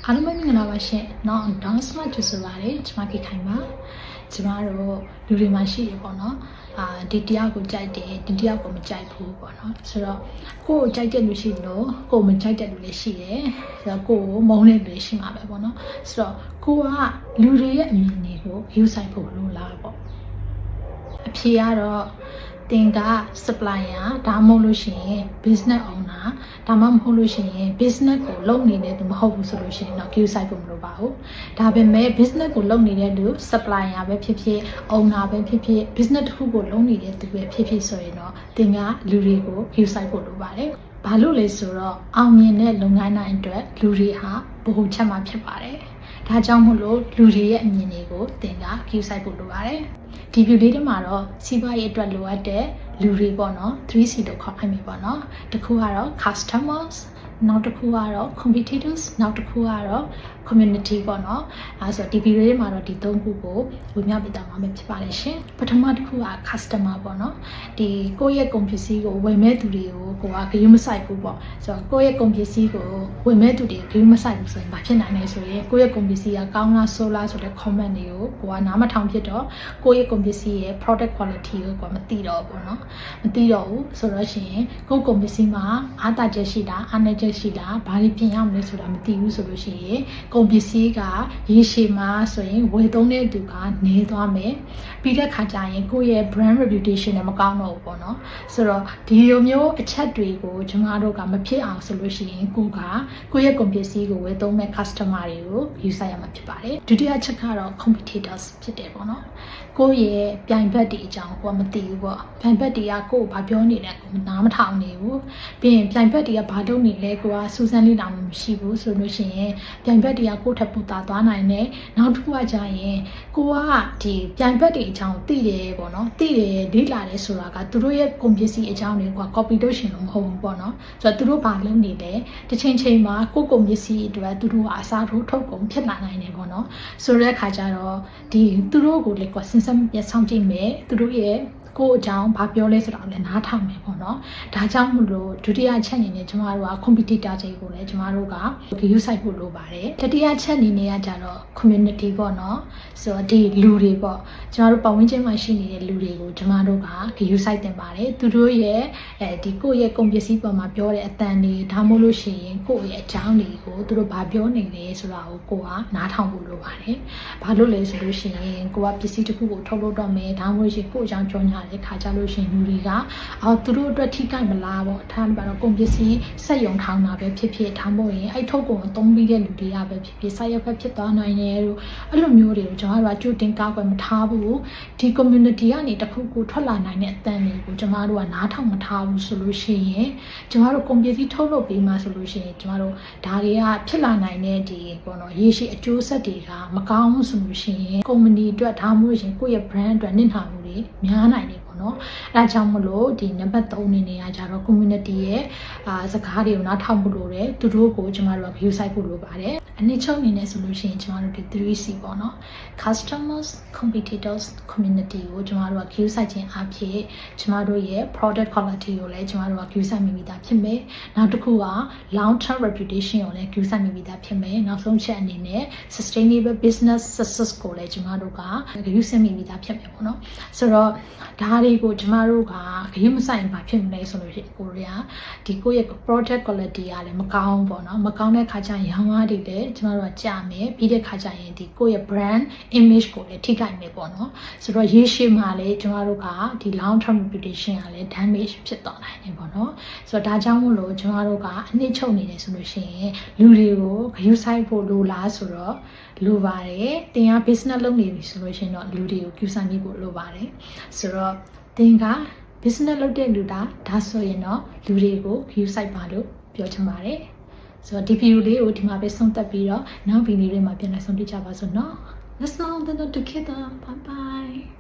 အားလုံးပဲမင်္ဂလာပါရှင်။နောက် dance မှာကြိုဆိုပါရစေ။ကျွန်မခေခိုင်ပါ။ကျွန်မတို့လူတွေမှာရှိရပေါ့နော်။ဒီတရားကိုကြိုက်တယ်ဒီတရားကိုမကြိုက်ဘူးပေါ့နော်။ဆိုတော့ကိုယ်ကိုကြိုက်တဲ့လူရှိလို့ကိုယ်မကြိုက်တဲ့လူလည်းရှိတယ်။ဆိုတော့ကိုယ်ကိုမုန်းတဲ့လူလည်းရှိမှာပဲပေါ့နော်။ဆိုတော့ကိုကလူတွေရဲ့အမြင်တွေကို view ဆိုင်ဖို့လိုလားပေါ့။အဖြေကတော့တင်က supplier ဒါမှမဟုတ်လို့ရှိရင် business owner ဒါမှမဟုတ်လို့ရှိရင် business ကိုလုပ်နေတဲ့သူမဟုတ်ဘူးဆိုလို့ရှိရင်တော့ view site ကိုမလိုပါဘူးဒါပေမဲ့ business ကိုလုပ်နေတဲ့သူ supplier ပဲဖြစ်ဖြစ် owner ပဲဖြစ်ဖြစ် business တစ်ခုကိုလုပ်နေတဲ့သူပဲဖြစ်ဖြစ်ဆိုရင်တော့တင်ကလူတွေကို view site ကိုလိုပါတယ်ဘာလို့လဲဆိုတော့အောင်မြင်တဲ့လုပ်ငန်းတိုင်းအတွက်လူတွေဟာဗဟုချက်မှာဖြစ်ပါတယ်ဒါကြောင့်မို့လို့လူတွေရဲ့အမြင်တွေကိုတင်က view site ဖို့လိုပါတယ်ဒီ view လေးတွေမှာတော့စီးပွားရေးအတွက်လိုအပ်တဲ့လူတွေပေါ့နော် 3C လို့ခေါ်နိုင်ပြီပေါ့နော်တစ်ခုကတော့ customers နောက်တစ်ခုကတော့ competitors နောက်တစ်ခုကတော့ community ပေါ့နော်အဲဆိုဒီ view လေးမှာတော့ဒီ၃ခုကိုဝင်ပြပေးတာမှာဖြစ်ပါတယ်ရှင်ပထမတစ်ခုက customer ပေါ့နော်ဒီကိုယ့်ရဲ့ကုန်ပစ္စည်းကိုဝယ်မဲ့သူတွေကိုကိုကဂရုမစိုက်ဘူးပေါ့ဆိုတော့ကိုယ့်ရဲ့ကုန်ပစ္စည်းကိုဝယ်မဲ့သူတွေဂရုမစိုက်ဘူးဆိုရင်ဘာဖြစ်နိုင်လဲဆိုရင်ကိုယ့်ရဲ့ကုန်ပစ္စည်းကကောင်းလားဆိုးလားဆိုတဲ့ comment တွေကိုကိုကနားမထောင်ဖြစ်တော့ကိုယ့်ရဲ့ကုန်ပစ္စည်းရဲ့ product quality ကိုကိုမသိတော့ဘူးပေါ့နော်မသိတော့ဘူးဆိုတော့ရှင်ကိုယ့်ကုန်ပစ္စည်းမှာအားသာချက်ရှိတာအားနည်းချက်ရှိတာဘာတွေပြင်ရမလဲဆိုတာမသိဘူးဆိုလို့ရှိရင်ကုန်ပစ္စည်းကရေရှည်မှာဆိုရင်ဝယ်သုံးတဲ့သူကနေသွားမယ်ပြီးတဲ့ခါကျရင်ကိုယ့်ရဲ့ brand reputation နဲ့မကောင်းတော့ဘူးပေါ့နော်ဆိုတော့ဒီလိုမျိုးအချက်တွေကိုကျွန်တော်တို့ကမဖြစ်အောင်ဆိုလို့ရှိရင်ကိုယ့်ရဲ့ကုန်ပစ္စည်းကိုဝယ်သုံးမဲ့ customer တွေကိုယူဆရမှာဖြစ်ပါတယ်ဒုတိယချက်ကတော့ competitors ဖြစ်တယ်ပေါ့နော်ကိုယ့်ရဲ့ပြိုင်ဘက်တွေအကြောင်းကိုကမသိဘူးပေါ့ပြိုင်ဘက်တွေကကိုယ်ဘာပြောနေလဲကိုနားမထောင်နေဘူးပြီးရင်ပြိုင်ဘက်တွေကဘာလုပ်နေလဲကိုကစူးစမ်းလေ့လာမှုမရှိဘူးဆိုလို့ရှိရင်ပြိုင်ဘက်တွေကကိုယ့်ထပ်ပူတာသွားနိုင်တယ်နောက်တစ်ခုကကြာရင်ကိုကဒီပြိုင်ဘက်တွေအကြောင်းသိတယ်ပေါ့နော်သိတယ်လေ့လာတယ်ဆိုတာကသူတို့ရဲ့ကုန်ပစ္စည်းအကြောင်းတွေက copy လုပ်ရှင်လို့မဟုတ်ဘူးပေါ့နော်ဆိုတော့သူတို့ဘာလုပ်နေလဲတစ်ချိန်မှာကိုယ့်ကုန်ပစ္စည်းအတွက်သူတို့ကအစားထိုးထုတ်ကုန်ဖြစ်လာနိုင်တယ်ပေါ့နော်ဆိုတဲ့အခါကျတော့ဒီသူတို့ကိုလည်းကိုစဉ်းစားပြတ်ဆောင်ကြည့်မယ်သူတို့ရဲ့ကိုအကြောင်းဘာပြောလဲဆိုတော့လည်းနားထောင်မယ်ပေါ့နော်ဒါကြောင့်မလို့ဒုတိယချက်အနေနဲ့ကျမတို့က competitor တွေကိုလည်းကျမတို့က view site ဖို့လိုပါတယ်တတိယချက်အနေနဲ့ကကြတော့ community ပေါ့နော်ဆိုတော့ဒီလူတွေပေါ့ကျမတို့ပတ်ဝန်းကျင်မှာရှိနေတဲ့လူတွေကိုကျမတို့က view site တင်ပါတယ်သူတို့ရဲ့ဒီကိုယ့်ရဲ့ကုန်ပစ္စည်းပေါ်မှာပြောတဲ့အတန်တွေဒါမှမဟုတ်လို့ရှိရင်ကိုယ့်ရဲ့အကြောင်းတွေကိုသူတို့ဘာပြောနေလဲဆိုတာကိုကိုကနားထောင်ဖို့လိုပါတယ်ဘာလို့လဲဆိုလို့ရှိရင်ကိုကပစ္စည်းတစ်ခုကိုထုတ်လုပ်တော့မယ်ဒါမှမဟုတ်ရှင်ကိုယ့်အကြောင်းပြောညာတဲ့ခါကြလို့ရှိရင်လူတွေကသူတို့အတွက်ထိခိုက်မလားပေါ့ထားမှာတော့ကုန်ပစ္စည်းစက်ယုံထောင်တာပဲဖြစ်ဖြစ်ထားမို့ရင်အဲ့ထုတ်ကုန်အသုံးပြီးတဲ့လူတွေကပဲဖြစ်ဖြစ်ဆက်ရောက်ဖြစ်သွားနိုင်တယ်လို့အဲ့လိုမျိုးတွေကိုကျွန်တော်တို့ကကြိုတင်ကောက်ွယ်မထားဘူးဒီ community ကနေတစ်ခုခုထွက်လာနိုင်တဲ့အတန်တွေကိုကျွန်တော်တို့ကနားထောင်မထားဘူးဆိုလို့ရှိရင်ကျွန်တော်တို့ကုန်ပစ္စည်းထုတ်လုပ်ပြီးမှဆိုလို့ရှိရင်ကျွန်တော်တို့ဒါတွေကဖြစ်လာနိုင်တဲ့ဒီပေါ့နော်ရေရှည်အကျိုးဆက်တွေကမကောင်းဘူးဆိုလို့ရှိရင် company အတွက်ဒါမှမဟုတ်ရင်ကိုယ့်ရဲ့ brand အတွက်နင့်ထားမှုတွေများနိုင်တယ်နော်အဲဒါကြောင့်မလို့ဒီနံပါတ်3အနေနဲ့ကကြတော့ community ရဲ့စကားတွေကိုနားထောင်ဖို့လိုတယ်သူတို့ကိုကျမတို့က view site ဖို့လိုပါတယ်အနည်းချုပ်အနေနဲ့ဆိုလို့ရှိရင်ကျမတို့ဒီ 3C ပေါ့နော် customers competitors community ကိုကျမတို့က view site ခြင်းအဖြစ်ကျမတို့ရဲ့ product quality ကိုလည်းကျမတို့က view site မိမိသားဖြစ်မယ်နောက်တစ်ခုက long term reputation ကိုလည်း view site မိမိသားဖြစ်မယ်နောက်ဆုံးချက်အနေနဲ့ sustainable business success ကိုလည်းကျမတို့က view site မိမိသားဖြစ်မယ်ပေါ့နော်ဆိုတော့ဒါတွေကိုကျမတို့ကဂရုမစိုက်ဘာဖြစ်မလဲဆိုလို့ရှိရင်ကိုရီးယားဒီကိုယ့်ရဲ့ product quality ကလည်းမကောင်းပေါ့နော်မကောင်းတဲ့ခါကျရင်ရောင်းရတွေလည်းကျမတို့ကကြာမယ်ပြီးတဲ့ခါကျရင်ဒီကိုယ့်ရဲ့ brand image ကိုလည်းထိခိုက်မယ်ပေါ့နော်ဆိုတော့ရေရှည်မှာလည်းကျမတို့ကဒီ long term reputation ကလည်း damage ဖြစ်သွားနိုင်တယ်ပေါ့နော်ဆိုတော့ဒါကြောင့်မို့လို့ကျမတို့ကအနှစ်ချုပ်နေတယ်ဆိုလို့ရှိရင်လူတွေကိုဂရုစိုက်ဖို့လိုလားဆိုတော့လိုပါတယ်တင်က business လုပ်နေပြီဆိုလို့ရှိရင်တော့လူတွေကို view site မိဖို့လိုပါတယ်ဆိုတော့တင်က business လုပ်တဲ့လူဒါဆိုရင်တော့လူတွေကို view site ပါလို့ပြောချင်ပါတယ်ဆိုတော့ဒီ video လေးကိုဒီမှာပဲဆုံးသက်ပြီးတော့နောက် video လေးမှာပြန်လည်ဆုံတွေ့ကြပါစို့နော် Let's learn together bye bye